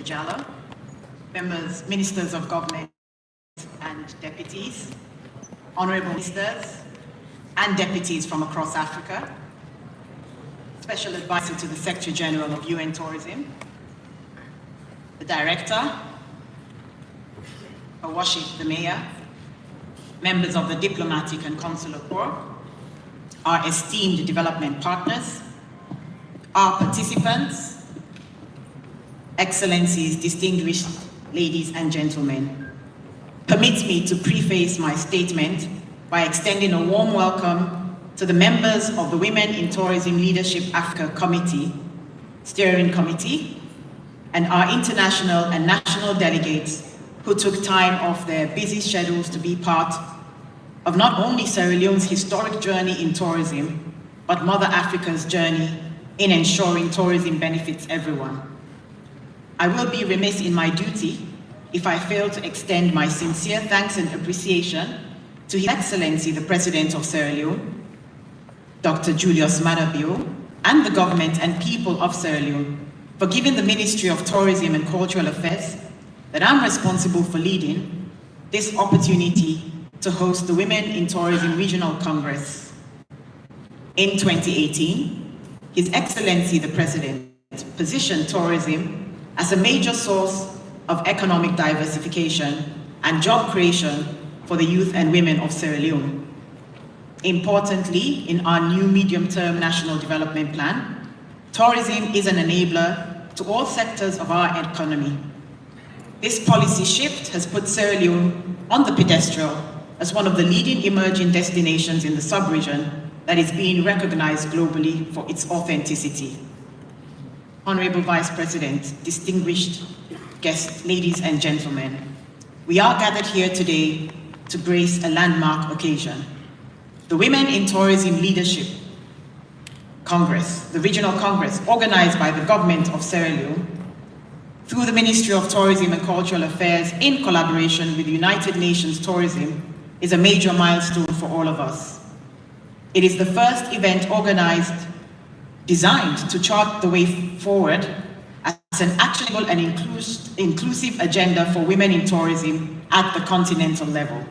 Jallo, members, ministers of government and deputies, honorable ministers and deputies from across Africa, Special Advisor to the Secretary General of UN Tourism, the Director, Awashik, the Mayor, members of the Diplomatic and Consular Corps, our esteemed development partners, our participants, Excellencies, distinguished ladies and gentlemen. Permit me to preface my statement by extending a warm welcome to the members of the Women in Tourism Leadership Africa Committee, Steering Committee, and our international and national delegates who took time off their busy schedules to be part of not only Sierra Leone's historic journey in tourism, but Mother Africa's journey in ensuring tourism benefits everyone. I will be remiss in my duty if I fail to extend my sincere thanks and appreciation to His Excellency, the President of Sierra Leone, Dr. Julius Maada Bio, and the government and people of Sierra Leone for giving the Ministry of Tourism and Cultural Affairs, that I'm responsible for leading, this opportunity to host the Women in Tourism Regional Congress. In 2018, His Excellency, the President, positioned tourism as a major source of economic diversification and job creation for the youth and women of Sierra Leone. Importantly, in our new medium-term national development plan, tourism is an enabler to all sectors of our economy. This policy shift has put Sierra Leone on the pedestal as one of the leading emerging destinations in the sub-region that is being recognized globally for its authenticity. Honorable Vice President, distinguished guests, ladies and gentlemen, we are gathered here today to grace a landmark occasion. The Women in Tourism Leadership Congress, the Regional Congress organized by the government of Sierra Leone through the Ministry of Tourism and Cultural Affairs in collaboration with the United Nations Tourism, is a major milestone for all of us. It is the first event designed to chart the way forward as an actionable and inclusive agenda for women in tourism at the continental level.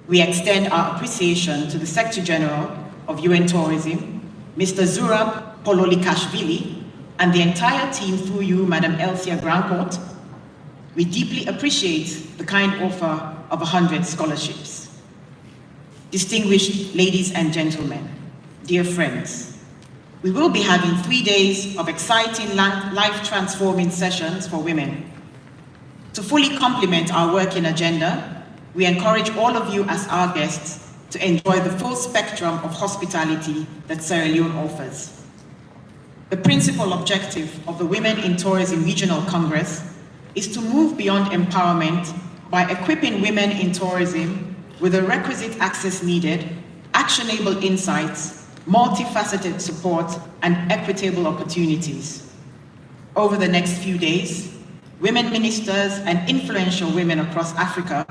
We extend our appreciation to the Secretary General of UN Tourism, Mr. Zurab Pololikashvili, and the entire team through you, Madam Elsia Grandcourt. We deeply appreciate the kind offer of 100 scholarships. Distinguished ladies and gentlemen, dear friends, we will be having 3 days of exciting life-transforming sessions for women. To fully complement our working agenda, we encourage all of you as our guests to enjoy the full spectrum of hospitality that Sierra Leone offers. The principal objective of the Women in Tourism Regional Congress is to move beyond empowerment by equipping women in tourism with the requisite access needed, actionable insights, multifaceted support, and equitable opportunities. Over the next few days, women ministers and influential women across Africa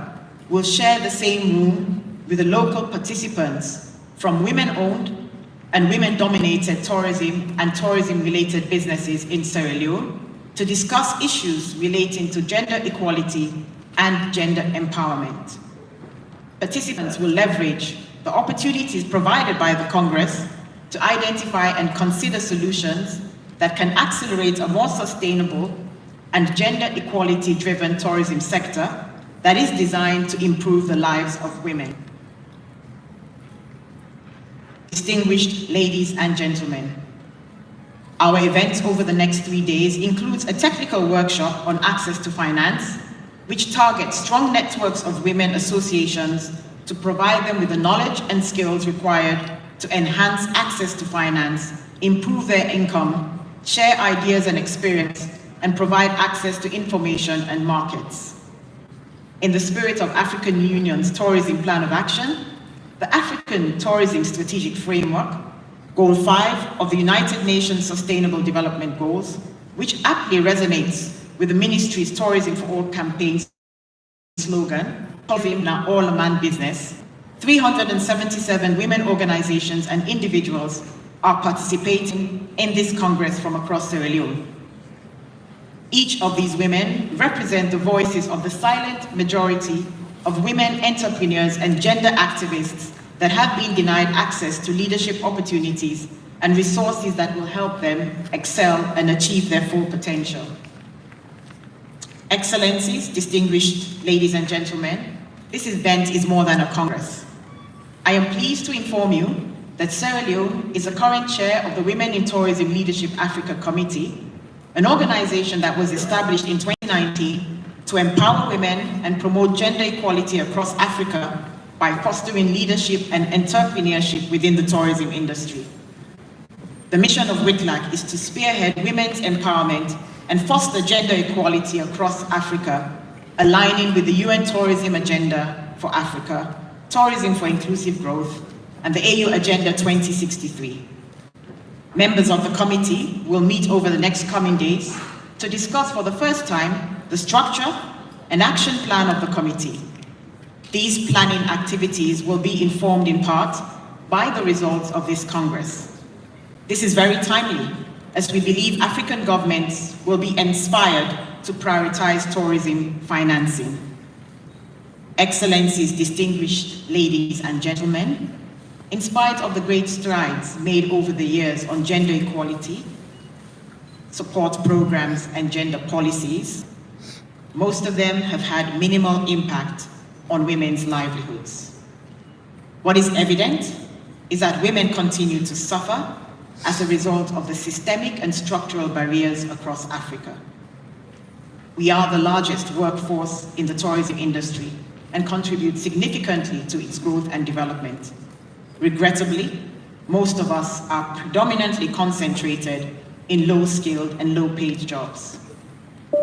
will share the same room with the local participants from women-owned and women-dominated tourism and tourism-related businesses in Sierra Leone to discuss issues relating to gender equality and gender empowerment. Participants will leverage the opportunities provided by the Congress to identify and consider solutions that can accelerate a more sustainable and gender equality-driven tourism sector that is designed to improve the lives of women. Distinguished ladies and gentlemen, our event over the next 3 days includes a technical workshop on access to finance, which targets strong networks of women associations to provide them with the knowledge and skills required to enhance access to finance, improve their income, share ideas and experience, and provide access to information and markets. In the spirit of African Union's Tourism Plan of Action, the African Tourism Strategic Framework, Goal 5 of the United Nations Sustainable Development Goals, which aptly resonates with the Ministry's Tourism for All campaign slogan, Tourism na all man business, 377 women organizations and individuals are participating in this Congress from across Sierra Leone. Each of these women represent the voices of the silent majority of women entrepreneurs and gender activists that have been denied access to leadership opportunities and resources that will help them excel and achieve their full potential. Excellencies, distinguished ladies and gentlemen, this event is more than a congress. I am pleased to inform you that Sierra Leone is the current chair of the Women in Tourism Leadership Africa Committee, an organization that was established in 2019 to empower women and promote gender equality across Africa by fostering leadership and entrepreneurship within the tourism industry. The mission of WITLAC is to spearhead women's empowerment and foster gender equality across Africa, aligning with the UN Tourism Agenda for Africa, Tourism for Inclusive Growth, and the AU Agenda 2063. Members of the committee will meet over the next coming days to discuss for the first time the structure and action plan of the committee. These planning activities will be informed in part by the results of this Congress. This is very timely, as we believe African governments will be inspired to prioritize tourism financing. Excellencies, distinguished ladies and gentlemen, in spite of the great strides made over the years on gender equality, support programs, and gender policies, most of them have had minimal impact on women's livelihoods. What is evident is that women continue to suffer as a result of the systemic and structural barriers across Africa. We are the largest workforce in the tourism industry and contribute significantly to its growth and development. Regrettably, most of us are predominantly concentrated in low-skilled and low-paid jobs.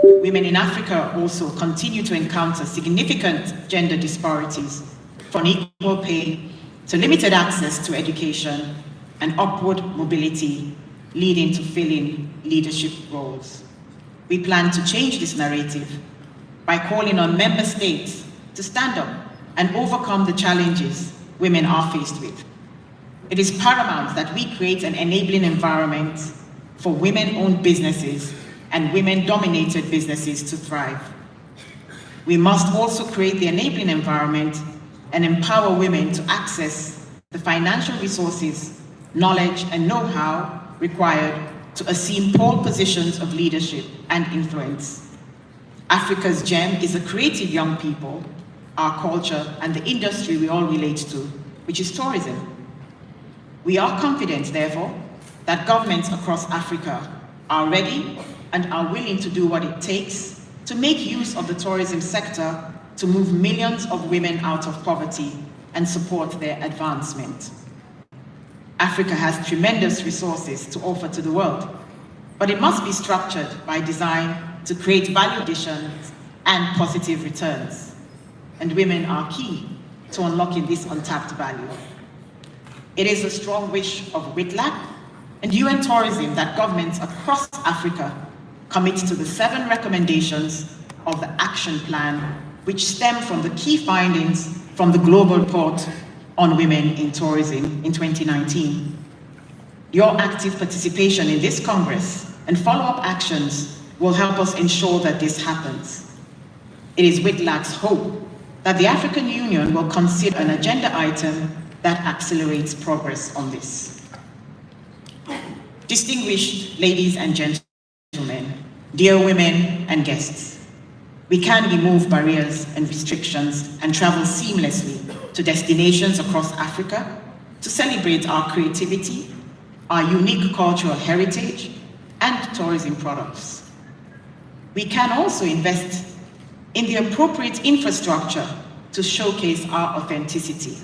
Women in Africa also continue to encounter significant gender disparities, from equal pay to limited access to education and upward mobility, leading to filling leadership roles. We plan to change this narrative by calling on member states to stand up and overcome the challenges women are faced with. It is paramount that we create an enabling environment for women-owned businesses and women-dominated businesses to thrive. We must also create the enabling environment and empower women to access the financial resources, knowledge, and know-how required to assume pole positions of leadership and influence. Africa's gem is the creative young people, our culture, and the industry we all relate to, which is tourism. We are confident, therefore, that governments across Africa are ready and are willing to do what it takes to make use of the tourism sector to move millions of women out of poverty and support their advancement. Africa has tremendous resources to offer to the world, but it must be structured by design to create value additions and positive returns. And women are key to unlocking this untapped value. It is a strong wish of WITLAC and UN Tourism that governments across Africa commit to the 7 recommendations of the action plan, which stem from the key findings from the Global Report on Women in Tourism in 2019. Your active participation in this Congress and follow-up actions will help us ensure that this happens. It is WITLAC's hope that the African Union will consider an agenda item that accelerates progress on this. Distinguished ladies and gentlemen, dear women and guests, we can remove barriers and restrictions and travel seamlessly to destinations across Africa to celebrate our creativity, our unique cultural heritage, and tourism products. We can also invest in the appropriate infrastructure to showcase our authenticity.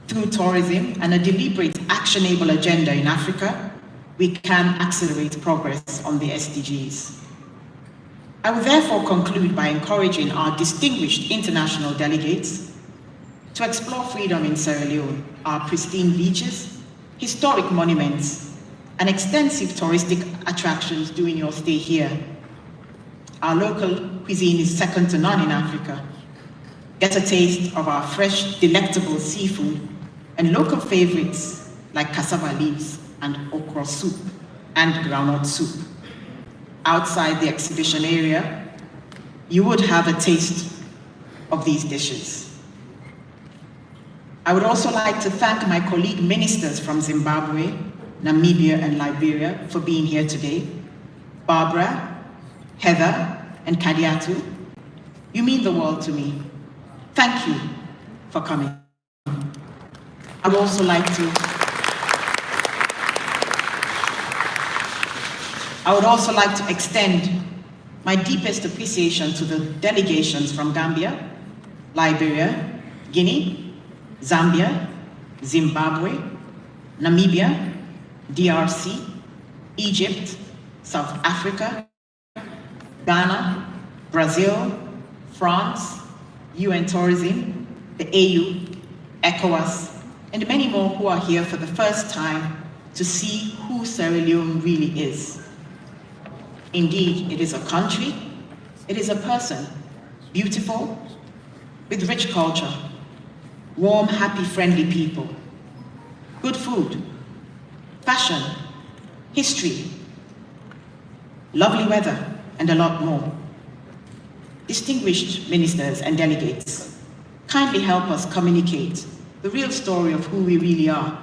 Through tourism and a deliberate, actionable agenda in Africa, we can accelerate progress on the SDGs. I will therefore conclude by encouraging our distinguished international delegates to explore freedom in Sierra Leone, our pristine beaches, historic monuments, and extensive touristic attractions during your stay here. Our local cuisine is second to none in Africa. Get a taste of our fresh, delectable seafood and local favorites like cassava leaves and okra soup and groundnut soup. outside the exhibition area, you would have a taste of these dishes. I would also like to thank my colleague ministers from Zimbabwe, Namibia, and Liberia for being here today. Barbara, Heather, and Kadiatu, you mean the world to me. Thank you for coming. I would also like to extend my deepest appreciation to the delegations from Gambia, Liberia, Guinea, Zambia, Zimbabwe, Namibia, DRC, Egypt, South Africa, Ghana, Brazil, France, UN Tourism, the AU, ECOWAS, and many more who are here for the first time to see who Sierra Leone really is. Indeed, it is a country, it is a person, beautiful, with rich culture, warm, happy, friendly people, good food, fashion, history, lovely weather, and a lot more. Distinguished ministers and delegates, kindly help us communicate the real story of who we really are,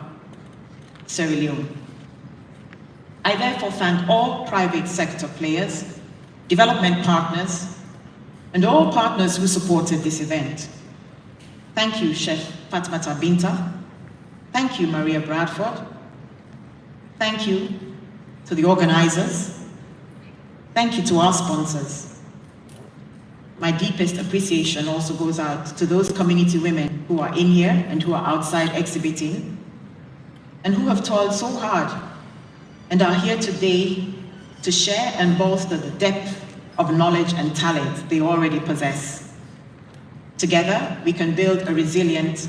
Sierra Leone. I therefore thank all private sector players, development partners, and all partners who supported this event. Thank you, Chef Fatmata Binta. Thank you, Maria Bradford. Thank you to the organizers. Thank you to our sponsors. My deepest appreciation also goes out to those community women who are in here and who are outside exhibiting, and who have toiled so hard and are here today to share and bolster the depth of knowledge and talent they already possess. Together, we can build a resilient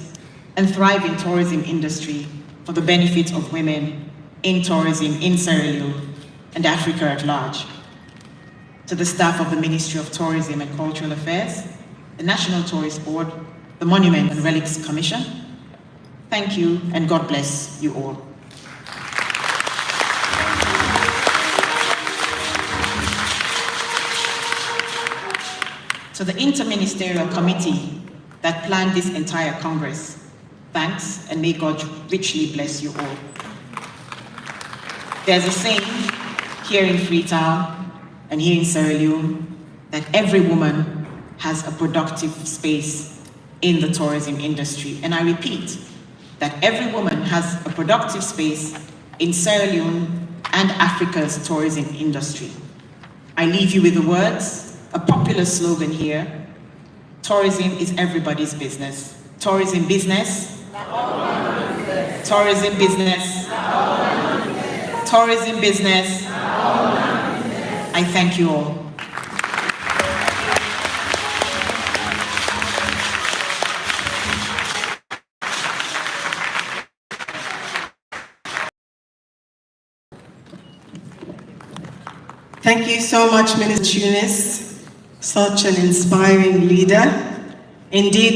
and thriving tourism industry for the benefit of women in tourism in Sierra Leone and Africa at large. To the staff of the Ministry of Tourism and Cultural Affairs, the National Tourist Board, the Monument and Relics Commission, thank you and God bless you all. To the Interministerial Committee that planned this entire Congress, thanks and may God richly bless you all. There's a saying here in Freetown and here in Sierra Leone that every woman has a productive space in the tourism industry. And I repeat, that every woman has a productive space in Sierra Leone and Africa's tourism industry. I leave you with the words, a popular slogan here: tourism is everybody's business. Tourism business. Tourism business. Tourism business. I thank you all. Thank you so much, Minister Tunis, such an inspiring leader. Indeed,